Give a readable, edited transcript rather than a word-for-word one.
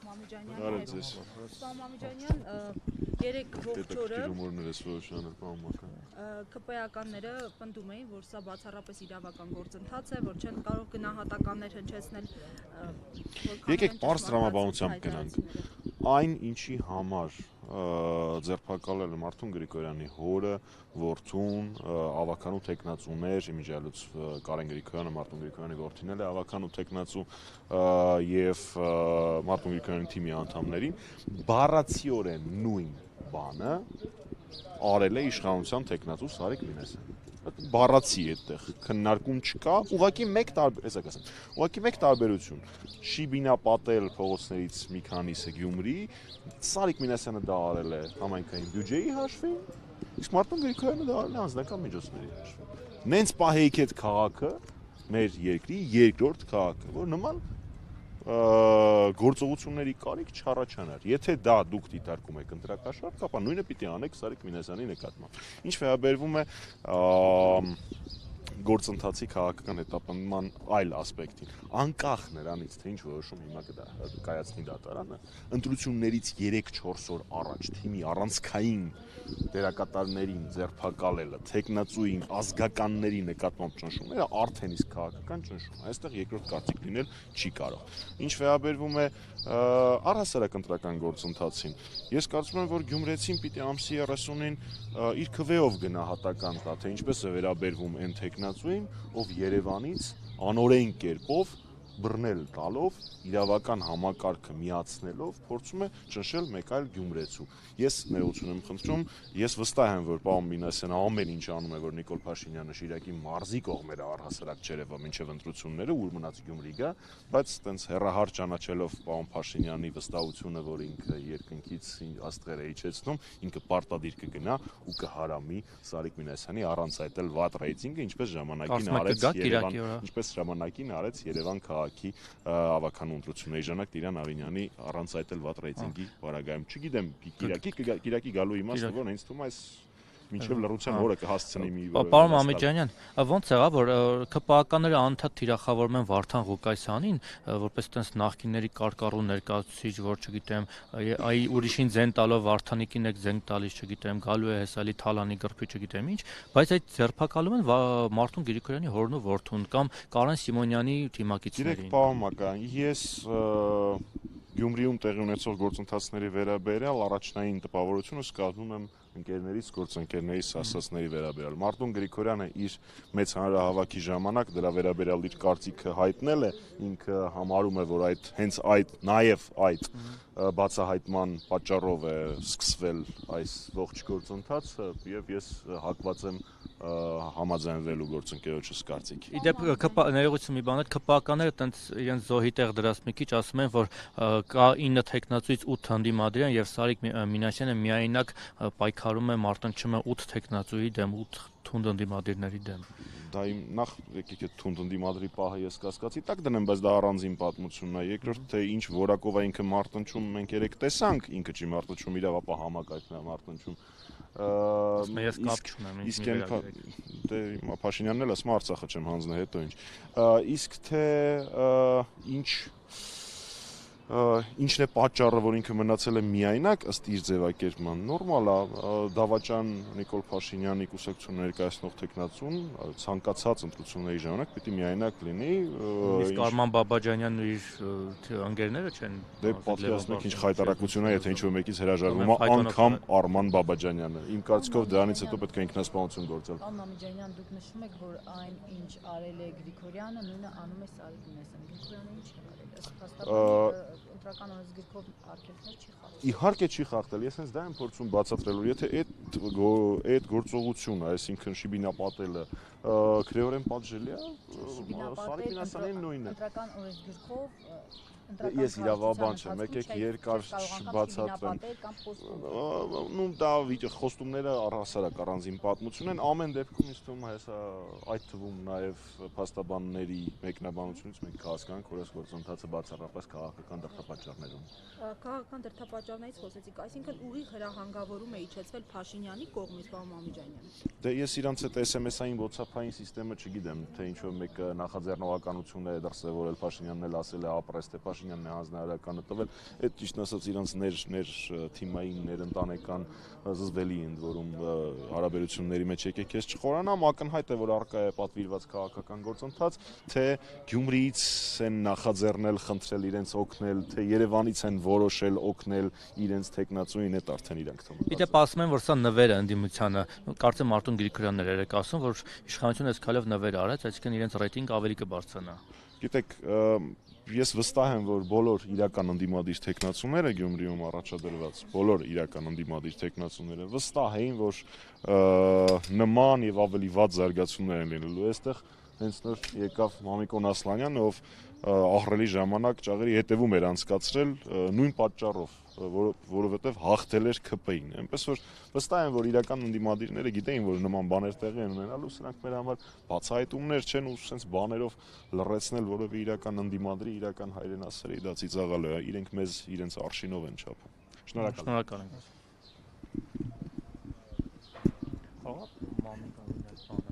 Մամիջանյան, երեք ողջ օրը ԿՊ-ականները պնդում էին, որ սա բացառապես իրավական գործընթաց է, որ չեն կարող գնահատականներ հնչեցնել։ Եկեք պարզ տրամաբանությամբ գնանք։ Այն ինչի համար ձերբակալել Մարտուն Գրիգորյանի հորը, որդուն, ավականու թեկնածուներ, իմիջիալուց Կարեն Գրիգորյանը Մարտուն Գրիգորյանի որդին էլ է ավականու թեկնածու եւ Մարտուն Գրիգորյանի թիմի անդամներին բառացիորեն նույն բանը արել է իշխանության թեկնածու Սարիկ Մինասյանը։ Բառացի այդտեղ քննարկում չկա, ուղղակի մեկ տարբերություն։ Շիբինա Պատել փողոցներից մի քանիսը Գյումրի, Սարիկ Մինասյանը դա արել է համայնքային բյուջեի հաշվին, իսկ Մարտուն Գրիգորյանը դա արել է անձնական միջոցների հաշվին։ Նենց պահեիք այդ քաղաքը մեր երկրի երկրորդ քաղաքը, որ նման գործողությունների կարիք չառաջանար։ Եթե դա դուք դիտարկում եք ընտրակաշառք, ապա նույնը պիտի անեք Սարիկ Մինասյանի նկատմամբ։ Ինչ վերաբերվում է գործընթացի քաղաքական հետապնդման այլ ասպեկտին, անկախ նրանից, թե ինչ որոշում հիմա կայացնի դատարանը, ընտրություններից 3-4 օր առաջ թիմի առանցքային դերակատարներին ձերբակալելը, թեկնածուին, ազգականների նկատմամբ ճնշումները արդեն իսկ քաղաքական ճնշում։ Այստեղ երկրորդ կարծիք լինել չի կարող։ Ինչ վերաբերվում է առհասարակ ընտրական գործընթացին, ես կարծում եմ, որ գյումրեցին պիտի ամսի 30-ին իր քվեով գնահատական տա, թե ինչպես է վերաբերվում այն թեկնածուին, ով Երևանից անօրեն կերպով բռնել տալով, իրավական համակարգը միացնելով, փորձում է ճնշել մեկ այլ գյումրեցու։ Ես ներողություն եմ խնդրում, ես վստահ եմ, որ պարոն Մինասյանը ամեն ինչ անում է, որ Նիկոլ Փաշինյանը Շիրակի մարզի կողմերը առհասարակ չերևա մինչև ընտրությունները, ուր մնաց Գյումրի գա, բայց տենց հեռահար ճանաչելով պարոն Փաշինյանի վստահությունը, որ ինքը երկնքից աստղեր է իջեցնում, ինքը պարտադիր կգնա ու կհարամի Սարիկ Մինասյանի առանց այդ էլ վատ ռեյտինգը, ինչպես ժամանակին արեց Երևան քաղաքի ավականու ընտրությունների ժամանակ Տիրան Ավինյանի առանց այդ էլ վատ ռեյտինգի պարագայում։ Չգիտեմ, Կիրակի գալու իմաստը ո՞րն է, ինձ թվում է այս մինչև լռության օրը կհասցնի մի Պարոն Մամիջանյան, ոնց եղավ, որ ԿՊԱ-ականները անդադ թիրախավորում են Վարդան Ղուկասյանին, որպես տենց նախկինների կարկառու ներկայացուցիչ, որ չգիտեմ, այ ուրիշին ձեն տալով Վարդանիկին եք ձեն տալիս, չգիտեմ, գալու է հեսալի Թալանի գրփի, չգիտեմ ինչ, բայց այդ ձերբակալում են Մարտուն Գրիգորյանի հորն ու որդուն կամ Կարեն Սիմոնյանի թիմակիցներին։ Գիտեք, պարոն Մակարյան, ես Գյումրիում տեղի ունեցող գործընթացների վերաբերյալ առաջնային տպավորությունս կազմում եմ ընկերներից, գործընկերներից ասածների վերաբերյալ։ Մարտուն Գրիգորյանը իր մեծ հանրահավաքի ժամանակ դրա վերաբերյալ իր կարծիքը հայտնել է, ինքը համարում է, որ հենց այդ բացահայտման պատճառով է սկսվել այս ողջ գործընթացը, եւ ես հակված եմ համաձայնվելու գործընկերոջս կարծիքի։ Իդեպ ներողություն մի բան, ԿՊԱ-ականները տենց իրենց զոհի տեղ դրած մի քիչ ասում են, որ կա 9 թեկնածուից 8 հանդիմադրյան եւ Սարիկ Մինասյանը միայնակ պայքարում է մարտնչում է 8 թեկնածուի դեմ, 8 թունդ ընդդիմադիրների դեմ։ Դա նախ եկեք այդ թունդ ընդդիմադրի պահը ես կասկածի տակ դնեմ, բայց դա առանձին պատմությունն է։ Երկրորդ, թե ինչ որակով է ինքը մարտնչում, մենք երեք տեսանք, ինքը չի մարտնչում, իրավ ապա համակարգն է մարտնչում։ Ես կապ չունեմ, դե Փաշինյանն էլ ասում Արցախը չեմ հանձնել, հետո ինչ։ Իսկ թե ինչն է պատճառը, որ ինքը մնացել է միայնակ ըստ իր ձևակերպման, նորմալ է, դավաճան Նիկոլ Փաշինյանի կուսակցություն ներկայացնող թեկնածուն ցանկացած ընտրությունների ժամանակ պիտի միայնակ լինի։ Իսկ Արման Բաբաջանյանն ու իր ընկերները չեն։ Դե պատկերացնեք ինչ խայտարակություն է, եթե ինչ-որ մեկից հրաժարվում է անգամ Արման Բաբաջանյանը։ Իմ կարծիքով դրանից հետո պետք է ինքնասպանություն գործել։ Պարոն Մամիջանյան, դուք նշում եք, որ այն ինչ արել է Գրիգորյանը, նույնը անում է Սարիկ Մինասյանը։ Գրիգորյանը ինչ է արել։ Ըստ հաստատման ընտրական օրենսգիրքով արգելքներ չի խախտել։ Իհարկե չի խախտել, ես հենց դա եմ փորձում բացատրելու, եթե այդ գործողությունը, այսինքն Շիբինա Պատելը քրեորեն պատժելի է, Սարիկ Մինասյանին նույնը։ Ընտրական օրենսգիրքով Ես իրավաբան չեմ, եկեք երկար չբացատրեմ։ Դա խոստումները առհասարակ առանձին պատմություն են, ամեն դեպքում ինձ թվում է հեսա այդ թվում նաև փաստաբանների մեկնաբանությունից մենք կհասկանանք, որ այս գործընթացը բացառապես քաղաքական դրդապատճառներում։ Քաղաքական դրդապատճառներից խոսեցիք, այսինքն ուղիղ հրահանգավորում է իջեցվել Փաշինյանի կողմից, պարոն Մամիջանյան։ Դե ես իրանց այդ SMS-ային WhatsApp-ային համակարգը չգիտեմ, թե ինչ-որ մեկը նախաձեռնողականություն է դրսևորել Փաշինյանն էլ ասել է ապրես թե Փաշինյանն է հանձնարարականը տվել, այդ ճիշտ ասած իրանց ներ թիմային, ներընտանեկան զզվելի ընդ որում հարաբերությունների մեջ եկեք ես չխորանամ, ակնհայտ է, որ առկա է պատվիրված քաղաքական գործընթաց, թե Գյումրիից են նախաձեռնել, խնդրել իրենց օգնել, թե Երևանից են որոշել օգնել իրենց տեխնացուին, այդ արդեն իրանք թվում։ Իդեպ ասում են, որ սա նվեր է ընդդիմությանը, կարծեմ Արտոն Գրիգորյանն էր ասում, որ իշխանությունը այսքանով նվեր արեց, այսինքն իրենց ռեյտինգը ավելի կբարձրանա։ Գիտեք, ես վստահ եմ, որ բոլոր իրական ընդդիմադիր տեխնացուները Գյումրիում առաջադրված, բոլոր իրական ընդդիմադիր տեխնացուները վստահ էին, որ նման եւ ավելի վատ զարգացումներ են լինելու այստեղ, հենց նոր եկավ Մամիկոն Ասլանյանը, ով ահռելի ժամանակ ճաղերի հետևում էր անցկացրել նույն պատճառով, որովհետև հաղթել էր ԿՊ-ին։ Այնպես որ վստահ եմ, որ իրական ընդդիմադիրները գիտեին, որ նման բաներ տեղի են ունենալու, սրանք մեր համար բացահայտումներ չեն ու sense բաներով լռեցնել որևէ իրական ընդդիմադրի, իրական հայրենասերի դա ծիծաղալու է, իրենք մեզ իրենց արշինով են չափում։ Շնորհակալ եմ։ Մամիկոն